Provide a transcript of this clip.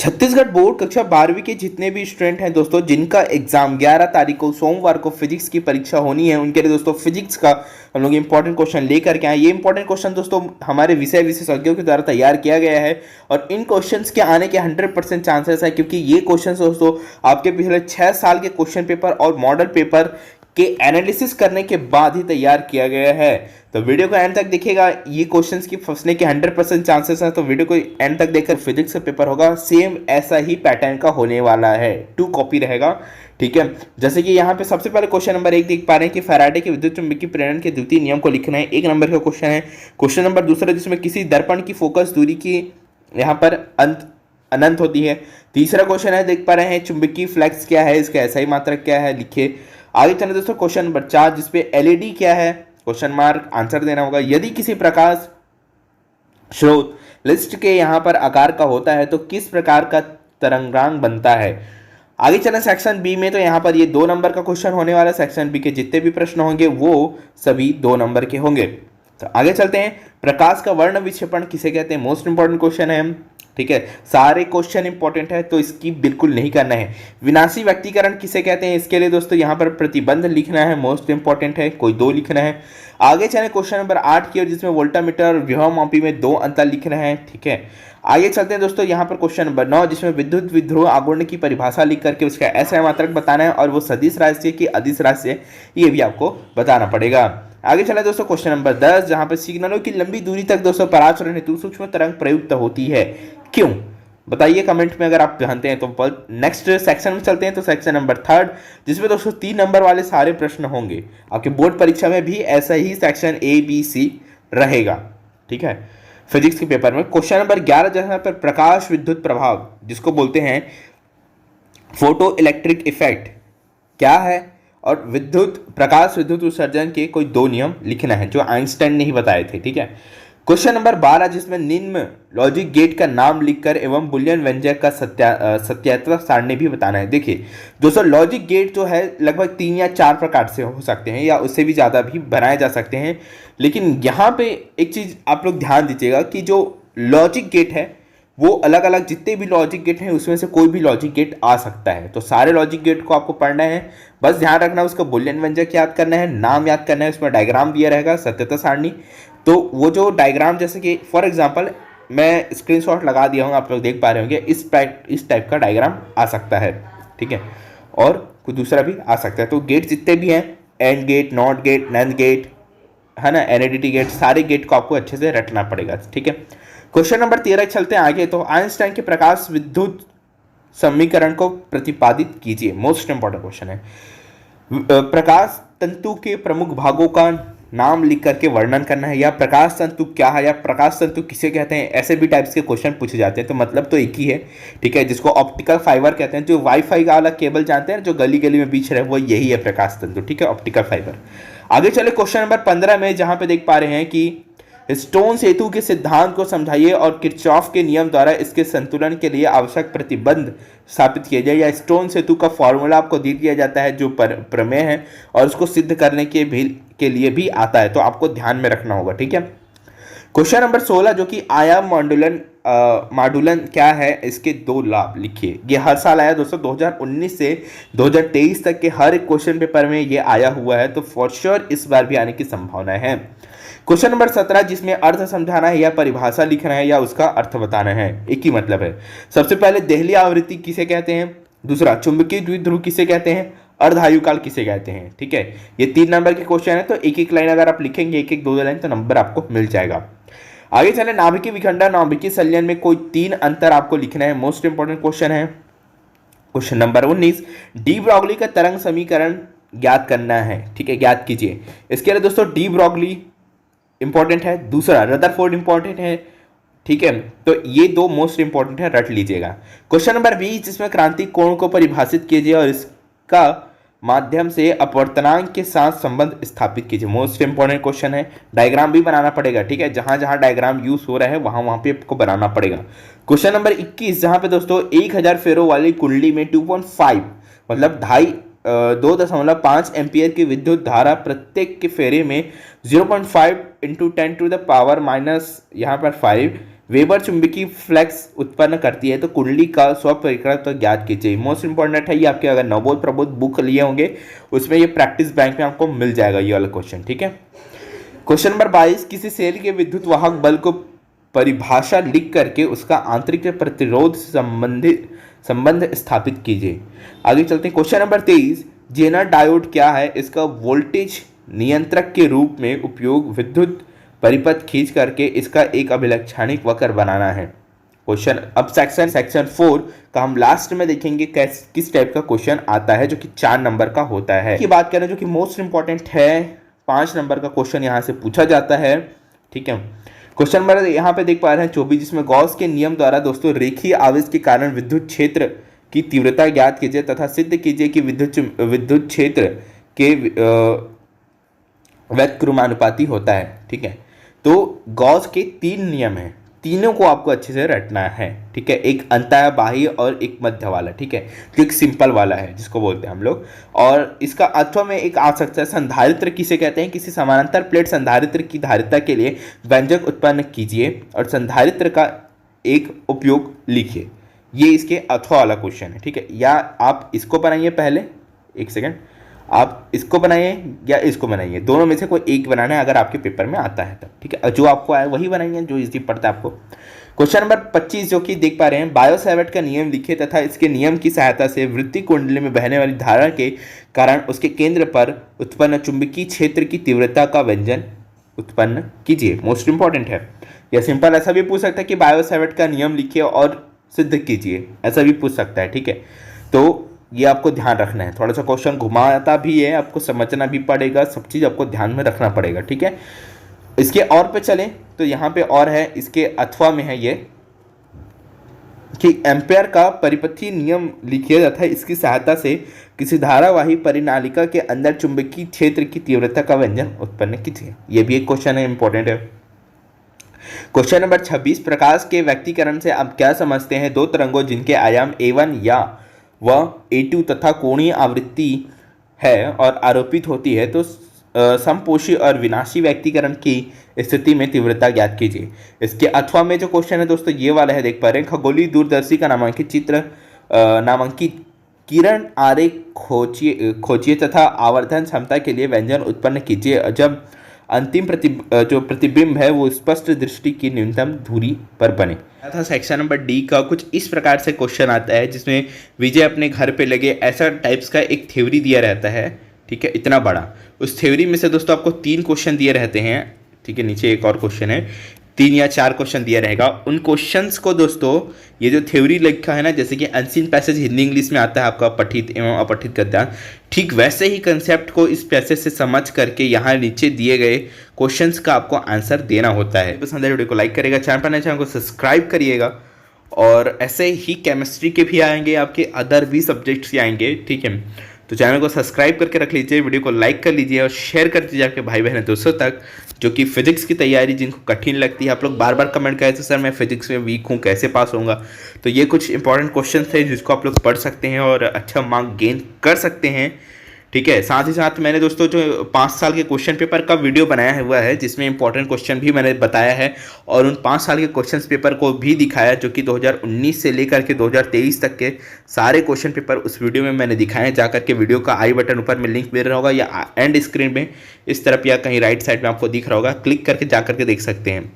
Chhattisgarh board कक्षा 12वीं के जितने भी स्टूडेंट हैं दोस्तों, जिनका एग्जाम 11 तारीख को सोमवार को फिजिक्स की परीक्षा होनी है, उनके लिए दोस्तों फिजिक्स का हम लोग इंपॉर्टेंट क्वेश्चन लेकर के आए। ये इंपॉर्टेंट क्वेश्चन दोस्तों हमारे विषय विशेषज्ञों के द्वारा तैयार किया गया है और इन क्वेश्चंस के आने के 100% चांसेस है, क्योंकि ये क्वेश्चन दोस्तों आपके पिछले 6 साल के क्वेश्चन पेपर और मॉडल पेपर के एनालिसिस करने के बाद ही तैयार किया गया है। तो वीडियो को एंड तक देखिएगा, ये क्वेश्चंस की फंसने के 100% चांसेस हैं, तो वीडियो को एंड तक देखकर फिजिक्स का पेपर होगा सेम ऐसा ही पैटर्न का होने वाला है, 2 कॉपी रहेगा। ठीक है, जैसे कि यहाँ पे सबसे पहले क्वेश्चन नंबर 1 देख पा रहे हैं कि फैराडे के विद्युत चुंबकीय प्रेरण के द्वितीय नियम को लिखना है। 1 नंबर का क्वेश्चन है। क्वेश्चन नंबर दूसरा जिसमें किसी दर्पण की फोकस दूरी की यहाँ पर अनंत होती है। तीसरा क्वेश्चन है, देख पा रहे हैं चुंबकीय फ्लक्स क्या है, इसका एसआई मात्रक क्या है, लिखिए। आगे चले दोस्तों क्वेश्चन नंबर 4 जिसपे एलईडी क्या है, क्वेश्चन मार्क, आंसर देना होगा। यदि किसी प्रकाश स्रोत लिस्ट के यहाँ पर आकार का होता है तो किस प्रकार का तरंगांग बनता है। आगे चले सेक्शन बी में, तो यहाँ पर ये 2 नंबर का क्वेश्चन होने वाला है। सेक्शन बी के जितने भी प्रश्न होंगे वो सभी 2 नंबर के होंगे। तो आगे चलते हैं, प्रकाश का वर्ण विक्षेपण किसे कहते हैं, मोस्ट इंपॉर्टेंट क्वेश्चन है। ठीक है, सारे क्वेश्चन इंपॉर्टेंट है तो इसकी बिल्कुल नहीं करना है। विनाशी व्यक्तीकरण किसे कहते हैं, इसके लिए दोस्तों यहाँ पर प्रतिबंध लिखना है, मोस्ट इंपॉर्टेंट है, कोई 2 लिखना है। आगे चले क्वेश्चन नंबर 8 की ओर, जिसमें वोल्टामीटर और विभवमापी में 2 अंतर लिखना है। ठीक है, आगे चलते हैं दोस्तों यहाँ पर क्वेश्चन नंबर 9 जिसमें विद्युत विध्रुव आघूर्ण की परिभाषा लिख करके उसका एसआई मात्रक बताना है और वो सदिश राशि की अदिश राशि है, ये भी आपको बताना पड़ेगा। आगे चले दोस्तों क्वेश्चन नंबर 10 जहां पर सिग्नलों की लंबी दूरी तक दोस्तों पराचरण हेतु सूक्ष्म तरंग प्रयुक्त होती है, क्यों, बताइए कमेंट में अगर आप जानते हैं तो। नेक्स्ट सेक्शन में चलते हैं, तो सेक्शन नंबर 3 जिसमें दोस्तों 3 नंबर वाले सारे प्रश्न होंगे। आपके बोर्ड परीक्षा में भी ऐसा ही सेक्शन ए बी सी रहेगा। ठीक है, फिजिक्स के पेपर में क्वेश्चन नंबर 11 जहां पर प्रकाश विद्युत प्रभाव जिसको बोलते हैं फोटो इलेक्ट्रिक इफेक्ट क्या है और प्रकाश विद्युत उत्सर्जन के कोई 2 नियम लिखना है जो आइंस्टाइन ने ही बताए थे। ठीक है, क्वेश्चन नंबर 12 जिसमें निम्न लॉजिक गेट का नाम लिखकर एवं बुलियन व्यंजक का सत्यात्मक सारणी भी बताना है। देखिए दोस्तों, लॉजिक गेट जो है लगभग 3 या 4 प्रकार से हो सकते हैं या उससे भी ज़्यादा भी बनाए जा सकते हैं, लेकिन यहाँ पे एक चीज़ आप लोग ध्यान दीजिएगा कि जो लॉजिक गेट है वो अलग अलग जितने भी लॉजिक गेट हैं उसमें से कोई भी लॉजिक गेट आ सकता है। तो सारे लॉजिक गेट को आपको पढ़ना है, बस ध्यान रखना उसका बुलियन व्यंजक याद करना है, नाम याद करना है, उसमें डायग्राम दिया रहेगा सत्यता सारणी। तो वो जो डायग्राम, जैसे कि फॉर एग्जांपल मैं स्क्रीनशॉट लगा दिया हूँ, आप लोग देख पा रहे होंगे, इस टाइप का डायग्राम आ सकता है। ठीक है, और कोई दूसरा भी आ सकता है। तो गेट जितने भी हैं, and gate, not gate, nand gate, है ना, एनएडीटी गेट, सारे गेट को आपको अच्छे से रटना पड़ेगा। ठीक है, क्वेश्चन नंबर 13 चलते हैं आगे। तो आइंस्टाइन के प्रकाश विद्युत समीकरण को प्रतिपादित कीजिए, मोस्ट इंपॉर्टेंट क्वेश्चन है। प्रकाश तंतु के प्रमुख भागों का नाम लिख करके वर्णन करना है, या प्रकाश तंतु क्या है या प्रकाश तंतु किसे कहते हैं, ऐसे भी टाइप्स के क्वेश्चन पूछे जाते हैं। तो मतलब तो एक ही है। ठीक है, जिसको ऑप्टिकल फाइबर कहते हैं, जो वाईफाई का वाला केबल जानते हैं जो गली गली में बीच रहे, वो यही है प्रकाश तंतु। ठीक है, ऑप्टिकल फाइबर। आगे चले क्वेश्चन नंबर 15 में, जहां पे देख पा रहे हैं कि स्टोन सेतु के सिद्धांत को समझाइए और किरचॉफ के नियम द्वारा इसके संतुलन के लिए आवश्यक प्रतिबंध स्थापित किया जाए, या स्टोन सेतु का फॉर्मूला आपको दे दिया जाता है जो प्रमेय है और उसको सिद्ध करने के लिए भी आता है, तो आपको ध्यान में रखना होगा। ठीक है, क्वेश्चन नंबर 16 जो कि आयाम मॉडुलन क्या है, इसके 2 लाभ लिखिए। ये हर साल आया दोस्तों, 2019 से 2023 तक के हर एक क्वेश्चन पेपर में ये आया हुआ है, तो फॉर श्योर इस बार भी आने की संभावना है। क्वेश्चन नंबर 17 जिसमें अर्थ समझाना है या परिभाषा लिखना है या उसका अर्थ बताना है, एक ही मतलब है। सबसे पहले देहली आवृत्ति किसे कहते हैं, दूसरा चुंबकीय द्विध्रुव किसे कहते हैं, अर्धआयुकाल किसे कहते हैं। ठीक है, ये 3 नंबर के क्वेश्चन है, तो एक एक लाइन अगर आप लिखेंगे, एक एक 2 लाइन, तो नंबर आपको मिल जाएगा। आगे चले, नाभिकीय विखंडन नाभिकीय संलयन में कोई 3 अंतर आपको लिखना है, मोस्ट इंपॉर्टेंट क्वेश्चन है। क्वेश्चन नंबर 19 डी ब्रॉगली का तरंग समीकरण ज्ञात करना है। ठीक है, ज्ञात कीजिए। इसके लिए दोस्तों डी ब्रॉगली इंपॉर्टेंट है, दूसरा रदरफोर्ड इंपॉर्टेंट है। ठीक है, तो ये 2 मोस्ट इंपॉर्टेंट है, रट लीजिएगा। क्वेश्चन नंबर 20 जिसमें क्रांति कोण को परिभाषित कीजिए और इसका माध्यम से अपवर्तनांक के साथ संबंध स्थापित कीजिए, मोस्ट इंपॉर्टेंट क्वेश्चन है। डायग्राम भी बनाना पड़ेगा। ठीक है, जहां जहां डायग्राम यूज हो रहा है वहां पे आपको बनाना पड़ेगा। क्वेश्चन नंबर 21 जहां पे दोस्तों 1000 फेरों वाली कुंडली में 2.5 मतलब 2.5 एम्पियर की विद्युत धारा प्रत्येक के फेरे में 0.5 × 10⁻⁻⁻, यहाँ पर 5 वेबर चुंबकीय फ्लक्स उत्पन्न करती है तो कुंडली का स्वपरिक्रम तो ज्ञात कीजिए। मोस्ट इंपॉर्टेंट है ये, आपके अगर नवोद प्रबोध बुक लिए होंगे उसमें ये प्रैक्टिस बैंक में आपको मिल जाएगा ये वाला क्वेश्चन, ठीक है। क्वेश्चन नंबर 22, किसी सेल के विद्युत वाहक बल को परिभाषा लिख करके उसका आंतरिक प्रतिरोध से संबंध स्थापित कीजिए। आगे चलते हैं। क्वेश्चन नंबर 23, जेनर डायोड क्या है, इसका वोल्टेज नियंत्रक के रूप में उपयोग विद्युत परिपथ खींच करके इसका एक अभिलक्षणिक वक्र बनाना है। क्वेश्चन अब सेक्शन 4 का हम लास्ट में देखेंगे किस टाइप का क्वेश्चन आता है, जो कि 4 नंबर का होता है। की बात करें जो कि मोस्ट इंपॉर्टेंट है, 5 नंबर का क्वेश्चन यहाँ से पूछा जाता है, ठीक है। क्वेश्चन नंबर यहाँ पे देख पा रहे हैं 24, जिसमें गॉस के नियम द्वारा दोस्तों रेखीय आवेश के कारण विद्युत क्षेत्र की तीव्रता ज्ञात कीजिए तथा सिद्ध कीजिए कि विद्युत क्षेत्र के व्युत्क्रमानुपाती होता है, ठीक है। तो गॉस के 3 नियम हैं, तीनों को आपको अच्छे से रटना है, ठीक है। एक अंतः बाह्य और एक मध्य वाला, ठीक है, जो एक सिंपल वाला है जिसको बोलते हैं हम लोग। और इसका अथवा में एक आ सकता है संधारित्र किसे कहते हैं, किसी समानांतर प्लेट संधारित्र की धारिता के लिए व्यंजक उत्पन्न कीजिए और संधारित्र का एक उपयोग लिखिए। ये इसके अथवा वाला क्वेश्चन है, ठीक है। या आप इसको बनाइए पहले, एक सेकेंड, आप इसको बनाइए या इसको बनाइए, दोनों में से कोई एक बनाना है अगर आपके पेपर में आता है तब, ठीक है। जो आपको आए वही बनाइए जो इजी पड़ता है आपको। क्वेश्चन नंबर 25 जो कि देख पा रहे हैं, बायो-सैवर्ट का नियम लिखिए तथा इसके नियम की सहायता से वृत्तीय कुंडली में बहने वाली धारा के कारण उसके केंद्र पर उत्पन्न चुंबकीय क्षेत्र की तीव्रता का व्यंजन उत्पन्न कीजिए। मोस्ट इंपॉर्टेंट है। या सिंपल ऐसा भी पूछ सकता है कि बायो-सैवर्ट का नियम लिखिए और सिद्ध कीजिए, ऐसा भी पूछ सकता है, ठीक है। तो ये आपको ध्यान रखना है, थोड़ा सा क्वेश्चन घुमाता भी है, आपको समझना भी पड़ेगा, सब चीज़ आपको ध्यान में रखना पड़ेगा, ठीक है। इसके और पे चलें तो यहाँ पे और है, इसके अथवा में है ये कि एम्पेयर का परिपथीय नियम लिखिए तथा इसकी सहायता से किसी धारावाही परिनालिका के अंदर चुंबकीय क्षेत्र की तीव्रता का व्यंजन उत्पन्न कीजिए। ये भी एक क्वेश्चन है, इंपॉर्टेंट है। क्वेश्चन नंबर 26, प्रकाश के व्यक्तीकरण से आप क्या समझते हैं, 2 तरंगों जिनके आयाम A1 या वह A2 तथा कोणीय आवृत्ति है और आरोपित होती है तो समपोषी और विनाशी व्यक्तीकरण की स्थिति में तीव्रता ज्ञात कीजिए। इसके अथवा में जो क्वेश्चन है दोस्तों ये वाला है, देख पा रहे हैं, खगोलीय दूरदर्शी का नामांकित चित्र नामांकित किरण आरेख खोजिए तथा आवर्धन क्षमता के लिए व्यंजन उत्पन्न कीजिए जब अंतिम जो प्रतिबिंब है वो स्पष्ट दृष्टि की न्यूनतम दूरी पर बने। था सेक्शन नंबर डी का कुछ इस प्रकार से क्वेश्चन आता है जिसमें विजय अपने घर पे लगे ऐसा टाइप्स का एक थ्योरी दिया रहता है, ठीक है, इतना बड़ा। उस थ्योरी में से दोस्तों आपको 3 क्वेश्चन दिए रहते हैं, ठीक है। नीचे एक और क्वेश्चन है, 3 या 4 क्वेश्चन दिया रहेगा। उन क्वेश्चंस को दोस्तों ये जो थ्योरी लिखा है ना, जैसे कि अनसीन पैसेज हिंदी इंग्लिश में आता है आपका पठित एवं अपठित गद्यांश, ठीक वैसे ही कंसेप्ट को इस पैसेज से समझ करके यहाँ नीचे दिए गए क्वेश्चंस का आपको आंसर देना होता है। पसंद है वीडियो को लाइक करिएगा, चैनल को सब्सक्राइब करिएगा। और ऐसे ही केमिस्ट्री के भी आएंगे, आपके अदर भी सब्जेक्ट्स ही आएंगे, ठीक है। तो चैनल को सब्सक्राइब करके रख लीजिए, वीडियो को लाइक कर लीजिए और शेयर कर दीजिए आपके भाई बहन दोस्तों तक जो कि फिजिक्स की तैयारी जिनको कठिन लगती है। आप लोग बार बार कमेंट करते सर मैं फिजिक्स में वीक हूँ, कैसे पास होऊंगा। तो ये कुछ इंपॉर्टेंट क्वेश्चन थे जिसको आप लोग पढ़ सकते हैं और अच्छा मार्क गेन कर सकते हैं, ठीक है। साथ ही साथ मैंने दोस्तों जो 5 साल के क्वेश्चन पेपर का वीडियो बनाया हुआ है जिसमें इंपॉर्टेंट क्वेश्चन भी मैंने बताया है और उन 5 साल के क्वेश्चन पेपर को भी दिखाया जो कि 2019 से लेकर के 2023 तक के सारे क्वेश्चन पेपर उस वीडियो में मैंने दिखाए हैं। जाकर के वीडियो का आई बटन ऊपर में लिंक मिल रहा होगा या एंड स्क्रीन में इस तरफ या कहीं राइट साइड में आपको दिख रहा होगा, क्लिक करके जाकर के देख सकते हैं।